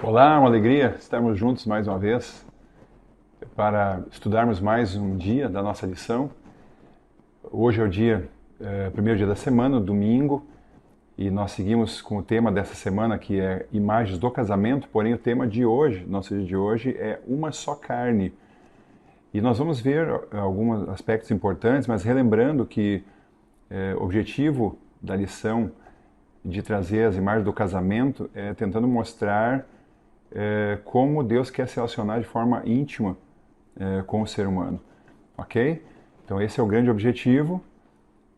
Olá, uma alegria estarmos juntos mais uma vez para estudarmos mais um dia da nossa lição. Hoje é o primeiro dia da semana, domingo, e nós seguimos com o tema dessa semana que é imagens do casamento, porém o tema de hoje, nosso dia de hoje, é uma só carne. E nós vamos ver alguns aspectos importantes, mas relembrando que o objetivo da lição de trazer as imagens do casamento é tentando mostrar como Deus quer se relacionar de forma íntima com o ser humano, ok? Então esse é o grande objetivo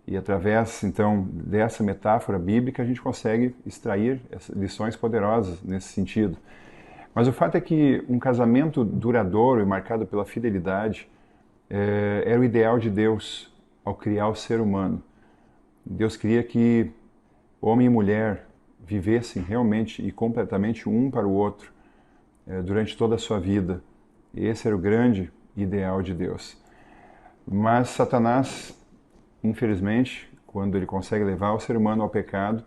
e através então dessa metáfora bíblica a gente consegue extrair lições poderosas nesse sentido. Mas o fato é que um casamento duradouro e marcado pela fidelidade era o ideal de Deus ao criar o ser humano. Deus queria que homem e mulher vivessem realmente e completamente um para o outro durante toda a sua vida. Esse era o grande ideal de Deus. Mas Satanás, infelizmente, quando ele consegue levar o ser humano ao pecado,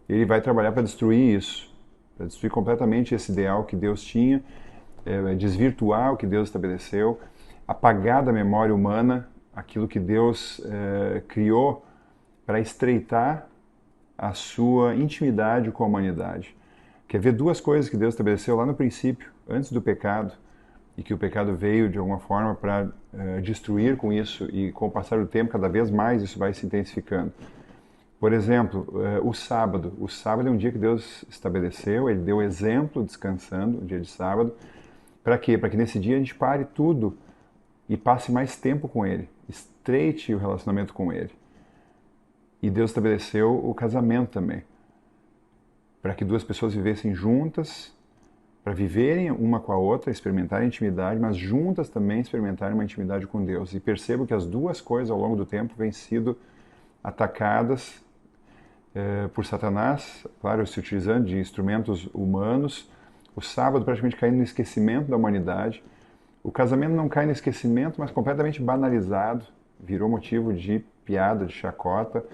ele vai trabalhar para destruir isso, para destruir completamente esse ideal que Deus tinha, desvirtuar o que Deus estabeleceu, apagar da memória humana aquilo que Deus criou para estreitar a sua intimidade com a humanidade. Quer ver duas coisas que Deus estabeleceu lá no princípio, antes do pecado, e que o pecado veio de alguma forma para destruir com isso, e com o passar do tempo cada vez mais isso vai se intensificando. Por exemplo, o sábado. O sábado é um dia que Deus estabeleceu, ele deu exemplo descansando, o dia de sábado. Para quê? Para que nesse dia a gente pare tudo e passe mais tempo com ele, estreite o relacionamento com ele. E Deus estabeleceu o casamento também, para que duas pessoas vivessem juntas, para viverem uma com a outra, experimentarem intimidade, mas juntas também experimentarem uma intimidade com Deus. E percebo que as duas coisas ao longo do tempo vêm sido atacadas por Satanás, claro, se utilizando de instrumentos humanos. O sábado praticamente caindo no esquecimento da humanidade. O casamento não cai no esquecimento, mas completamente banalizado, virou motivo de piada, de chacota,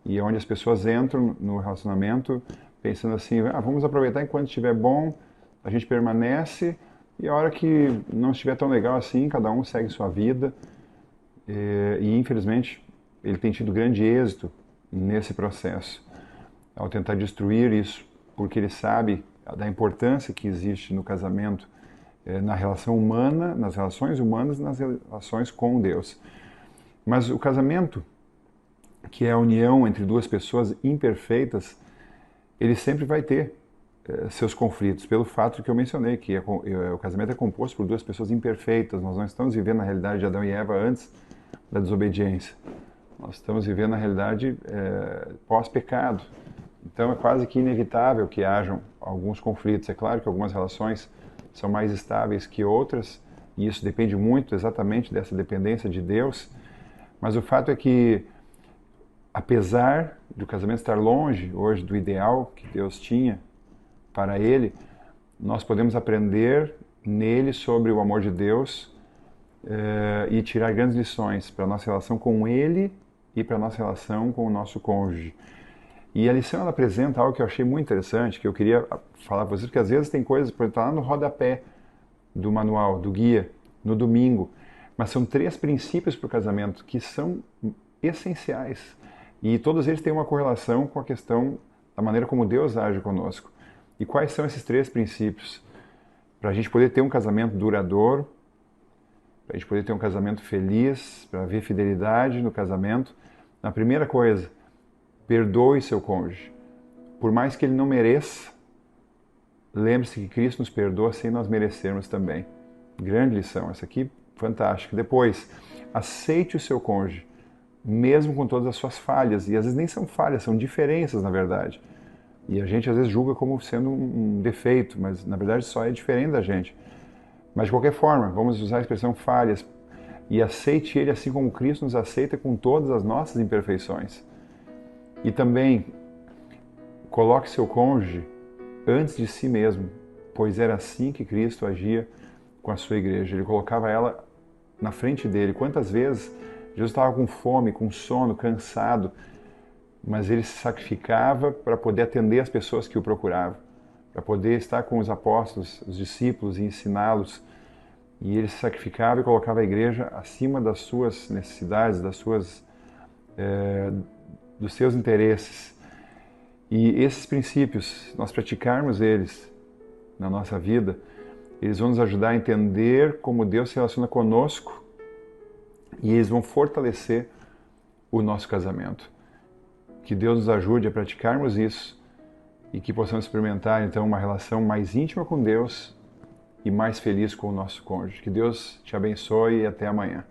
e é onde as pessoas entram no relacionamento pensando assim, vamos aproveitar enquanto estiver bom, a gente permanece, e a hora que não estiver tão legal assim, cada um segue sua vida. E infelizmente ele tem tido grande êxito nesse processo, ao tentar destruir isso, porque ele sabe da importância que existe no casamento, na relação humana, nas relações humanas, nas relações com Deus. Mas o casamento, que é a união entre duas pessoas imperfeitas, ele sempre vai ter seus conflitos, pelo fato que eu mencionei, que o casamento é composto por duas pessoas imperfeitas. Nós não estamos vivendo a realidade de Adão e Eva antes da desobediência. Nós estamos vivendo a realidade pós-pecado. Então é quase que inevitável que hajam alguns conflitos. É claro que algumas relações são mais estáveis que outras, e isso depende muito exatamente dessa dependência de Deus, mas o fato é que, apesar do casamento estar longe hoje do ideal que Deus tinha para ele, nós podemos aprender nele sobre o amor de Deus e tirar grandes lições para a nossa relação com ele e para a nossa relação com o nosso cônjuge. E a lição ela apresenta algo que eu achei muito interessante, que eu queria falar para vocês, porque às vezes tem coisas, por exemplo, lá no rodapé do manual, do guia, no domingo, mas são 3 princípios para o casamento que são essenciais. E todos eles têm uma correlação com a questão da maneira como Deus age conosco. E quais são esses 3 princípios? Para a gente poder ter um casamento duradouro, para a gente poder ter um casamento feliz, para haver fidelidade no casamento. A primeira coisa, perdoe seu cônjuge. Por mais que ele não mereça, lembre-se que Cristo nos perdoa sem nós merecermos também. Grande lição, essa aqui, fantástica. Depois, aceite o seu cônjuge, mesmo com todas as suas falhas. E às vezes nem são falhas, são diferenças, na verdade. E a gente às vezes julga como sendo um defeito, mas na verdade só é diferente da gente. Mas de qualquer forma, vamos usar a expressão falhas. E aceite ele assim como Cristo nos aceita com todas as nossas imperfeições. E também, coloque seu cônjuge antes de si mesmo, pois era assim que Cristo agia com a sua igreja. Ele colocava ela na frente dele. Quantas vezes Jesus estava com fome, com sono, cansado, mas ele se sacrificava para poder atender as pessoas que o procuravam, para poder estar com os apóstolos, os discípulos e ensiná-los. E ele se sacrificava e colocava a igreja acima das suas necessidades, dos seus interesses. E esses princípios, nós praticarmos eles na nossa vida, eles vão nos ajudar a entender como Deus se relaciona conosco e eles vão fortalecer o nosso casamento. Que Deus nos ajude a praticarmos isso e que possamos experimentar, então, uma relação mais íntima com Deus e mais feliz com o nosso cônjuge. Que Deus te abençoe e até amanhã.